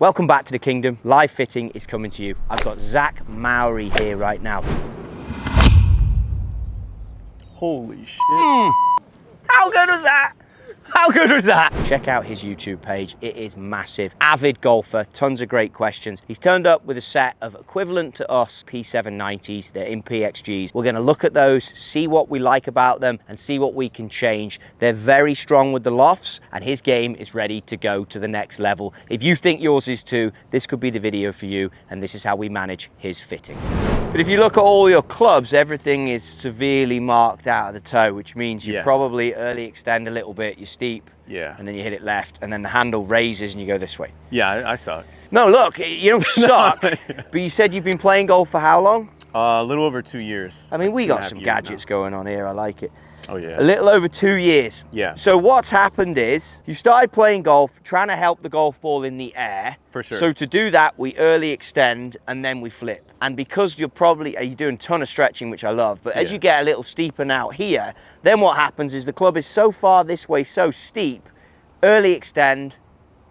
Welcome back to the kingdom. Live fitting is coming to you. I've got Zack Mowery here right now. Holy shit. How good was that? How good was that? Check out his YouTube page. It is massive. Avid golfer, tons of great questions. He's turned up with a set of equivalent to us P790s. They're in PXGs. We're going to look at those, see what we like about them, and see what we can change. They're very strong with the lofts, and his game is ready to go to the next level. If you think yours is too, this could be the video for you, and this is how we manage his fitting. But if you look at all your clubs, everything is severely marked out of the toe, which means you probably early extend a little bit, you're steep, and then you hit it left, and then the handle raises and you go this way. Yeah, I suck. No, look, you don't suck, but you said you've been playing golf for how long? A little over 2 years. I mean, we got some gadgets going on here, I like it. Oh yeah. A little over 2 years. Yeah. So what's happened is you started playing golf, trying to help the golf ball in the air. For sure. So to do that, we early extend and then we flip. And because you're doing a ton of stretching, which I love, but as you get a little steeper now here, then what happens is the club is so far this way, so steep, early extend,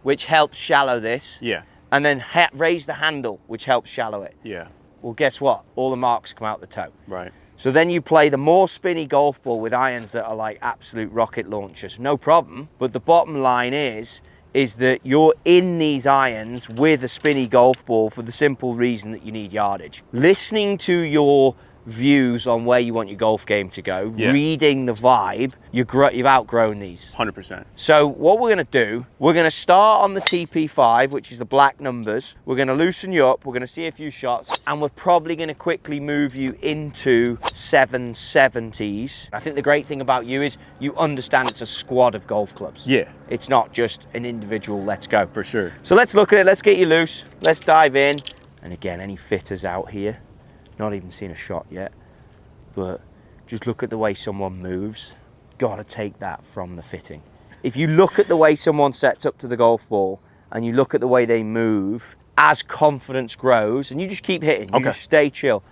which helps shallow this. Yeah. And then raise the handle, which helps shallow it. Yeah. Well, guess what? All the marks come out the toe. Right. So then you play the more spinny golf ball with irons that are like absolute rocket launchers. No problem. But the bottom line is that you're in these irons with a spinny golf ball for the simple reason that you need yardage. Listening to your views on where you want your golf game to go, reading the vibe, you've outgrown these. 100%. So what we're going to do, we're going to start on the TP5, which is the black numbers. We're going to loosen you up, we're going to see a few shots, and we're probably going to quickly move you into 770s. I think the great thing about you is you understand it's a squad of golf clubs. Yeah. It's not just an individual, let's go. For sure. So let's look at it, let's get you loose, let's dive in. And again, any fitters out here, not even seen a shot yet, but just look at the way someone moves. Gotta take that from the fitting. If you look at the way someone sets up to the golf ball and you look at the way they move, as confidence grows, and you just keep hitting, you just stay chill.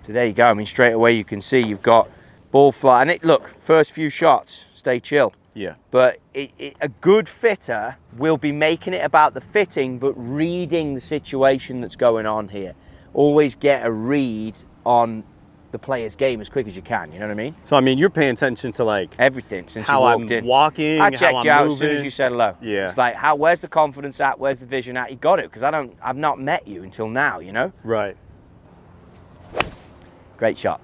So there you go. I mean, straight away you can see you've got ball fly, and look, first few shots, stay chill. Yeah. But a good fitter will be making it about the fitting, but reading the situation that's going on here. Always get a read on the player's game as quick as you can, you know what I mean? So, I mean, you're paying attention to, like, everything since how you walked I'm in. walking, I checked how I'm you out moving. as soon as you said hello. Yeah. It's like, where's the confidence at? Where's the vision at? You got it, because I've not met you until now, you know? Right. Great shot.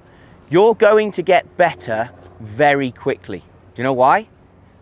You're going to get better very quickly. Do you know why?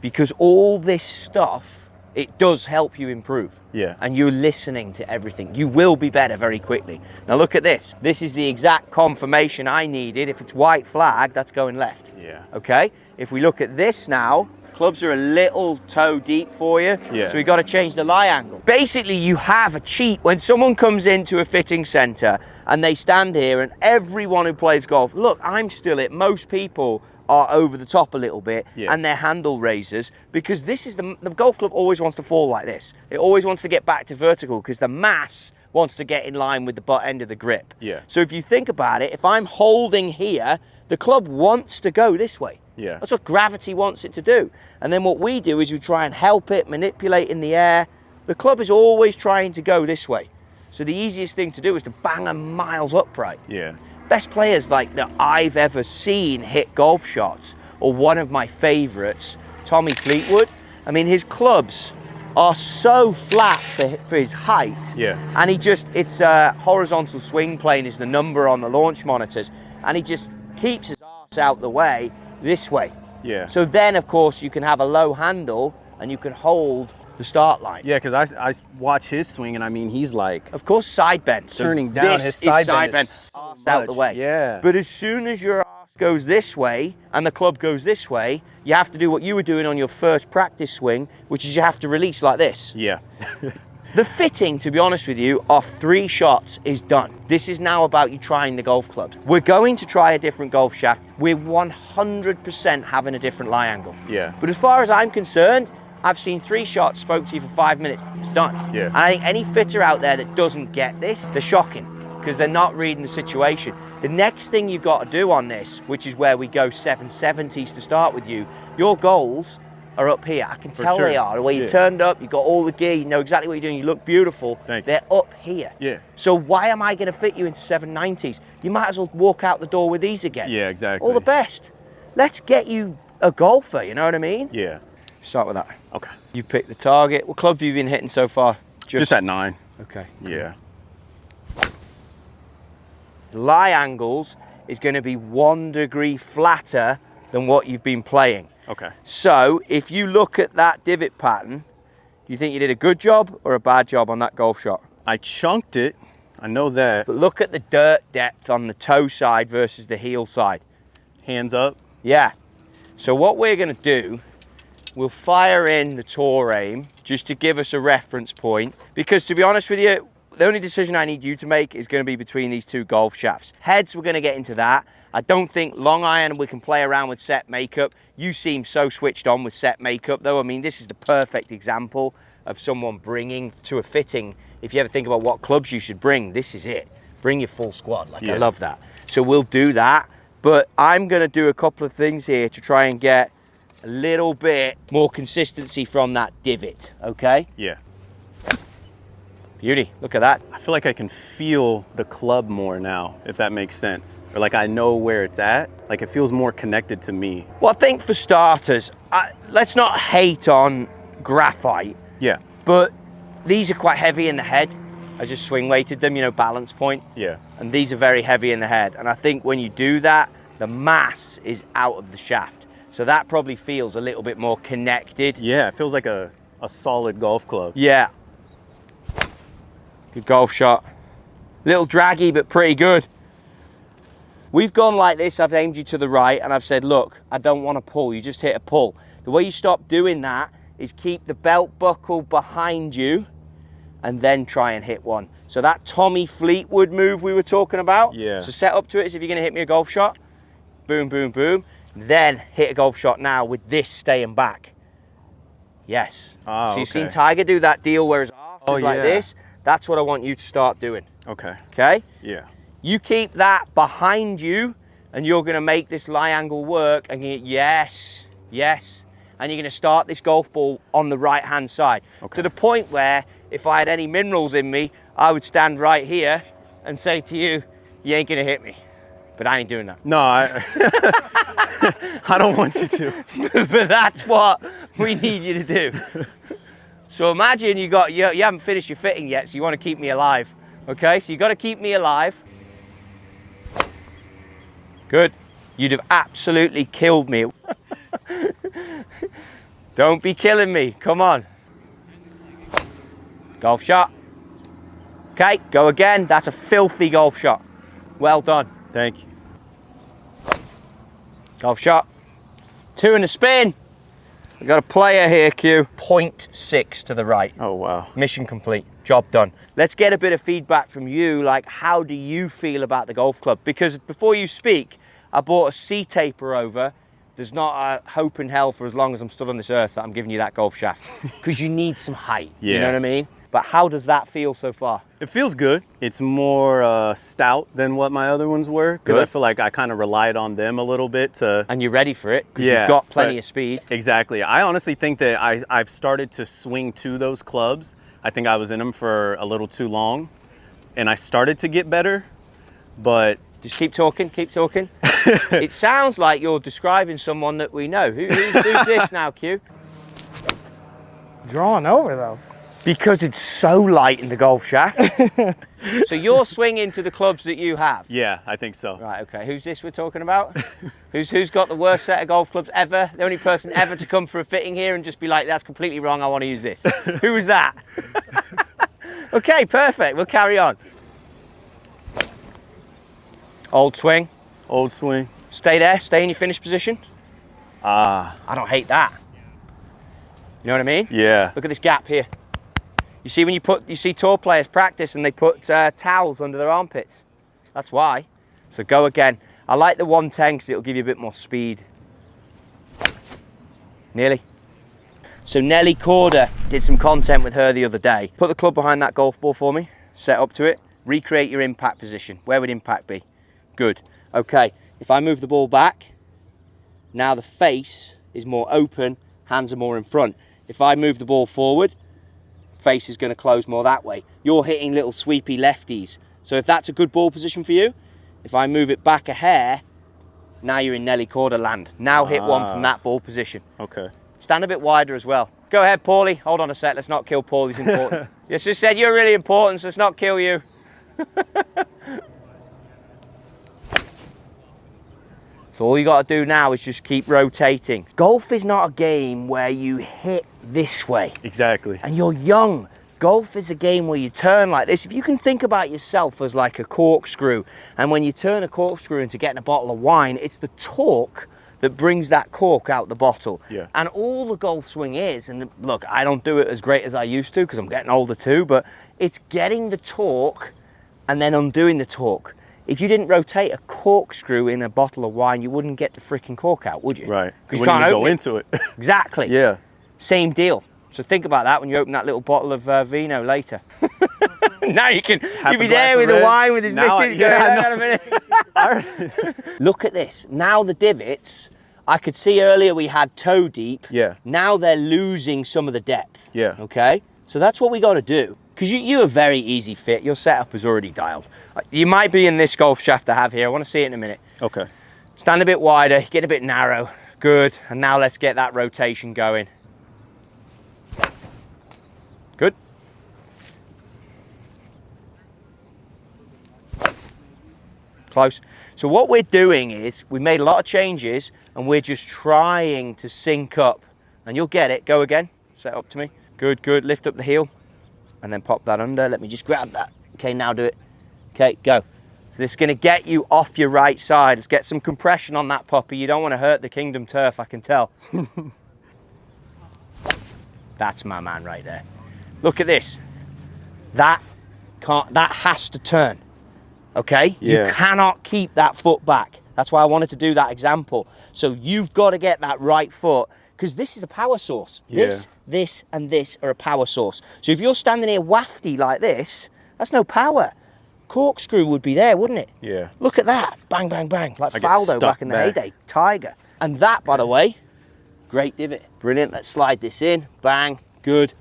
Because all this stuff, it does help you improve. Yeah. And you're listening to everything. You will be better very quickly. Now look at this. This is the exact confirmation I needed. If it's white flag, that's going left. Yeah. Okay? If we look at this now, clubs are a little toe deep for you. Yeah. So we've got to change the lie angle. Basically, you have a cheat. When someone comes into a fitting center and they stand here, and everyone who plays golf, look, I'm still it. Most people are over the top a little bit, and their handle raises, because this is the golf club always wants to fall like this. It always wants to get back to vertical because the mass wants to get in line with the butt end of the grip. Yeah. So if you think about it, if I'm holding here, the club wants to go this way. Yeah. That's what gravity wants it to do. And then what we do is we try and help it, manipulate in the air. The club is always trying to go this way. So the easiest thing to do is to bang them miles upright. Yeah. Best players like that I've ever seen hit golf shots, or one of my favorites, Tommy Fleetwood. I mean, his clubs are so flat for his height. Yeah. And it's a horizontal swing plane is the number on the launch monitors. And he just keeps his arse out the way this way. Yeah. So then, of course, you can have a low handle and you can hold the start line. Yeah, because I watch his swing, and I mean, he's like, of course, side bend. So turning down, his side bend is so arse out the way. Yeah. But as soon as your arse goes this way and the club goes this way, you have to do what you were doing on your first practice swing, which is you have to release like this. Yeah. The fitting, to be honest with you, off 3 shots is done. This is now about you trying the golf clubs. We're going to try a different golf shaft. We're 100% having a different lie angle. Yeah. But as far as I'm concerned, I've seen 3 shots, spoke to you for 5 minutes, it's done. Yeah. And I think any fitter out there that doesn't get this, they're shocking, because they're not reading the situation. The next thing you've got to do on this, which is where we go 770s to start with you, your goals are up here. I can tell sure. they are. The way you Yeah. turned up, you got all the gear, you know exactly what you're doing, you look beautiful. Thank you. They're up here. Yeah. So why am I going to fit you into 790s? You might as well walk out the door with these again. Yeah, exactly. All the best. Let's get you a golfer, you know what I mean? Yeah. Start with that. Okay. You pick the target. What club have you been hitting so far? Just at 9. Okay. Yeah. The lie angles is going to be 1 degree flatter than what you've been playing. Okay. So if you look at that divot pattern, do you think you did a good job or a bad job on that golf shot? I chunked it. I know that. But look at the dirt depth on the toe side versus the heel side. Hands up. Yeah. So what we're going to do, we'll fire in the tour aim just to give us a reference point. Because to be honest with you, the only decision I need you to make is going to be between these two golf shafts. Heads, we're going to get into that. I don't think long iron we can play around with set makeup. You seem so switched on with set makeup though. I mean, this is the perfect example of someone bringing to a fitting. If you ever think about what clubs you should bring, this is it. Bring your full squad. Like, yeah. I love that. So we'll do that. But I'm going to do a couple of things here to try and get a little bit more consistency from that divot, okay? Yeah. Beauty, look at that. I feel like I can feel the club more now, if that makes sense. Or like I know where it's at. Like it feels more connected to me. Well, I think for starters, let's not hate on graphite, Yeah. but these are quite heavy in the head. I just swing weighted them, you know, balance point. Yeah. And these are very heavy in the head. And I think when you do that, the mass is out of the shaft. So that probably feels a little bit more connected. Yeah, it feels like a solid golf club. Yeah. Good golf shot. Little draggy, but pretty good. We've gone like this. I've aimed you to the right and I've said, look, I don't want to pull. You just hit a pull. The way you stop doing that is keep the belt buckle behind you and then try and hit one. So that Tommy Fleetwood move we were talking about. Yeah. So set up to it as if you're going to hit me a golf shot. Boom, boom, boom. Then hit a golf shot now with this staying back. Yes. Ah, so you've okay. seen Tiger do that deal where his arse is like yeah. this. That's what I want you to start doing. Okay. Okay? Yeah. You keep that behind you and you're going to make this lie angle work and yes, yes. And you're going to start this golf ball on the right hand side. Okay. To the point where if I had any minerals in me, I would stand right here and say to you, you ain't going to hit me. But I ain't doing that. No, I don't want you to. But that's what we need you to do. So imagine you haven't finished your fitting yet, so you want to keep me alive. Okay, so you got to keep me alive. Good. You'd have absolutely killed me. Don't be killing me. Come on. Golf shot. Okay, go again. That's a filthy golf shot. Well done. Thank you. Golf shot. 2 in the spin. We've got a player here, Q. 0.6 to the right. Oh, wow. Mission complete. Job done. Let's get a bit of feedback from you. Like, how do you feel about the golf club? Because before you speak, I bought a C-taper over. There's not a hope in hell for as long as I'm stood on this earth that I'm giving you that golf shaft. Because you need some height. Yeah. You know what I mean? But how does that feel so far? It feels good. It's more stout than what my other ones were. Because I feel like I kind of relied on them a little bit to... And you're ready for it because Yeah, you've got plenty of speed. Exactly. I honestly think that I've started to swing to those clubs. I think I was in them for a little too long. And I started to get better, but... Just keep talking, keep talking. It sounds like you're describing someone that we know. Who's this now, Q? Drawing over though. Because it's so light in the golf shaft. So you're swinging to the clubs that you have? Yeah, I think so. Right, okay. Who's this we're talking about? Who's got the worst set of golf clubs ever? The only person ever to come for a fitting here and just be like, that's completely wrong, I want to use this. Who was that? Okay, perfect. We'll carry on. Old swing. Old swing. Stay there. Stay in your finished position. Ah. I don't hate that. You know what I mean? Yeah. Look at this gap here. You see when you see tour players practice and they put towels under their armpits. That's why. So go again. I like the 110 because it'll give you a bit more speed. Nearly. So Nelly Corder, did some content with her the other day. Put the club behind that golf ball for me. Set up to it. Recreate your impact position. Where would impact be? Good. Okay. If I move the ball back, now the face is more open. hands are more in front. If I move the ball forward, face is going to close more that way. You're hitting little sweepy lefties. So if that's a good ball position for you, if I move it back a hair, now you're in Nelly Corder land. Now hit one from that ball position. Okay. Stand a bit wider as well. Go ahead, Paulie. Hold on a sec. Let's not kill Paul. He's important. Yes, just said you're really important, so let's not kill you. So all you got to do now is just keep rotating. Golf is not a game where you hit this way. Exactly. And you're young. Golf is a game where you turn like this. If you can think about yourself as like a corkscrew, and when you turn a corkscrew into getting a bottle of wine, it's the torque that brings that cork out the bottle. Yeah. And all the golf swing is, and look, I don't do it as great as I used to because I'm getting older too, but it's getting the torque and then undoing the torque. If you didn't rotate a corkscrew in a bottle of wine, you wouldn't get the freaking cork out, would you? Right. Because you can't go open into it. Exactly. Yeah. Same deal. So think about that when you open that little bottle of vino later. Now you can, you'll be there with the wine with his missus going, hang on a minute. Look at this. Now the divots, I could see earlier we had toe deep. Yeah. Now they're losing some of the depth. Yeah. Okay? So that's what we got to do. Because you're a very easy fit. Your setup is already dialed. You might be in this golf shaft I have here. I want to see it in a minute. Okay. Stand a bit wider, get a bit narrow. Good. And now let's get that rotation going. Good. Close. So what we're doing is we made a lot of changes and we're just trying to sync up. And you'll get it. Go again. Set up to me. Good, good. Lift up the heel. And then pop that under. Let me just grab that. Okay, now do it. Okay, go. So this is going to get you off your right side. Let's get some compression on that puppy. You don't want to hurt the Kingdom turf, I can tell. That's my man right there. Look at this. That has to turn. Okay? Yeah. You cannot keep that foot back. That's why I wanted to do that example. So you've got to get that right foot, because this is a power source. Yeah. This, and this are a power source. So if you're standing here wafty like this, that's no power. Corkscrew would be there, wouldn't it? Yeah. Look at that. Bang, bang, bang. Like I get Faldo stuck back in the back. heyday. Tiger. And that, by the way, great divot. Brilliant. Let's slide this in. Bang. Good.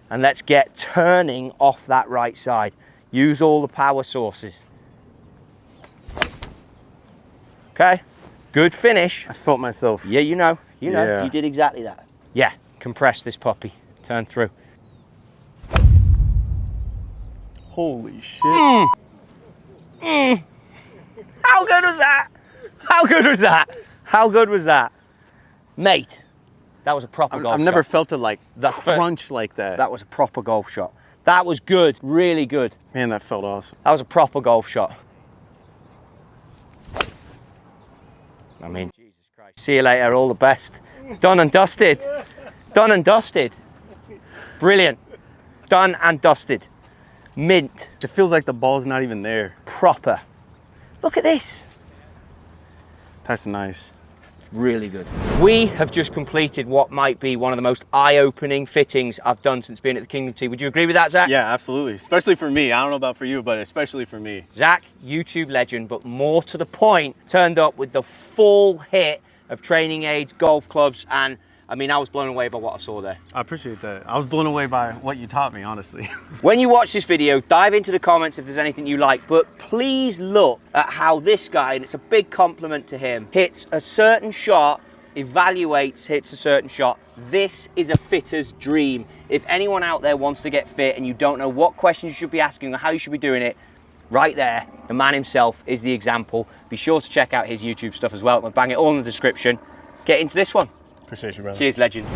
And let's get turning off that right side. Use all the power sources. Okay. Good finish. I felt myself. Yeah, you know. You know. Yeah. You did exactly that. Yeah. Compress this puppy. Turn through. Holy shit. How good was that? How good was that? How good was that? Mate, that was a proper golf shot. I've never felt it like That- crunch like that. That was a proper golf shot. That was good, really good. Man, that felt awesome. That was a proper golf shot. I mean, Jesus Christ. See you later, all the best. Done and dusted. Done and dusted. Brilliant. Done and dusted. Mint. It feels like the ball's not even there. Proper. Look at this. That's nice. Really good. We have just completed what might be one of the most eye-opening fittings I've done since being at the Kingdom Tee. Would you agree with that, Zach? Yeah, absolutely. Especially for me. I don't know about for you, but especially for me. Zach, YouTube legend, but more to the point, turned up with the full hit of training aids, golf clubs, and I mean, I was blown away by what I saw there. I appreciate that. I was blown away by what you taught me, honestly. When you watch this video, dive into the comments if there's anything you like, but please look at how this guy, and it's a big compliment to him, hits a certain shot, evaluates, hits a certain shot. This is a fitter's dream. If anyone out there wants to get fit and you don't know what questions you should be asking or how you should be doing it, right there, the man himself is the example. Be sure to check out his YouTube stuff as well. I'll bang it all in the description. Get into this one. Appreciate you, brother. Cheers, legend.